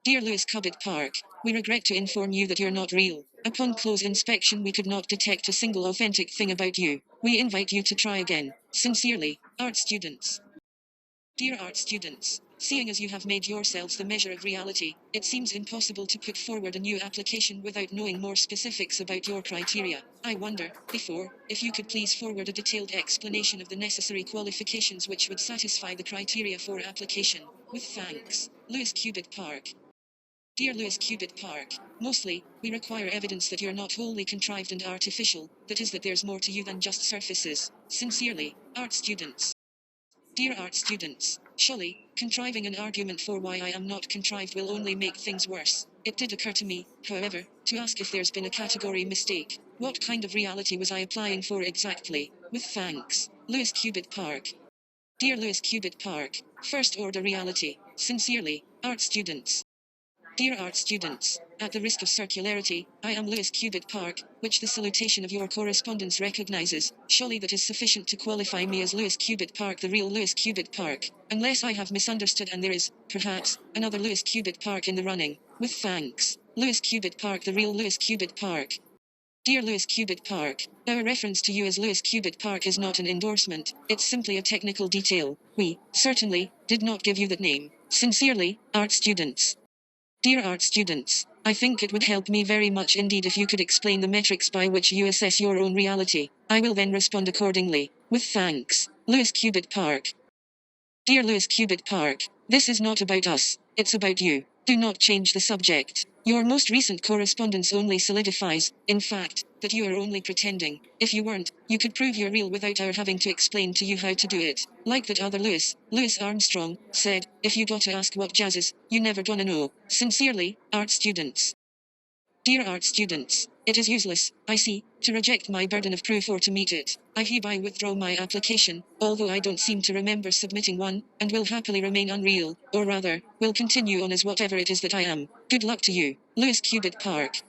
Dear Lewis Cubitt Park, we regret to inform you that you're not real. Upon close inspection, we could not detect a single authentic thing about you. We invite you to try again. Sincerely, art students. Dear art students, seeing as you have made yourselves the measure of reality, it seems impossible to put forward a new application without knowing more specifics about your criteria. I wonder, therefore, if you could please forward a detailed explanation of the necessary qualifications which would satisfy the criteria for application. With thanks, Lewis Cubitt Park. Dear Lewis Cubitt Park, mostly, we require evidence that you're not wholly contrived and artificial, that is that there's more to you than just surfaces. Sincerely, art students. Dear art students, surely, contriving an argument for why I am not contrived will only make things worse. It did occur to me, however, to ask if there's been a category mistake. What kind of reality was I applying for exactly? With thanks, Lewis Cubitt Park. Dear Lewis Cubitt Park, first order reality. Sincerely, art students. Dear art students, at the risk of circularity, I am Lewis Cubitt Park, which the salutation of your correspondence recognizes. Surely that is sufficient to qualify me as Lewis Cubitt Park, the real Lewis Cubitt Park, unless I have misunderstood and there is, perhaps, another Lewis Cubitt Park in the running. With thanks, Lewis Cubitt Park, the real Lewis Cubitt Park. Dear Lewis Cubitt Park, our reference to you as Lewis Cubitt Park is not an endorsement, it's simply a technical detail. We, certainly, did not give you that name. Sincerely, art students. Dear art students, I think it would help me very much indeed if you could explain the metrics by which you assess your own reality. I will then respond accordingly. With thanks, Lewis Cubitt Park. Dear Lewis Cubitt Park, this is not about us, it's about you. Do not change the subject. Your most recent correspondence only solidifies, in fact, that you are only pretending. If you weren't, you could prove you're real without our having to explain to you how to do it. Like that other Lewis, Louis Armstrong, said, if you gotta ask what jazz is, you never gonna know. Sincerely, art students. Dear art students, it is useless, I see, to reject my burden of proof or to meet it. I hereby withdraw my application, although I don't seem to remember submitting one, and will happily remain unreal, or rather, will continue on as whatever it is that I am. Good luck to you, Lewis Cubitt Park.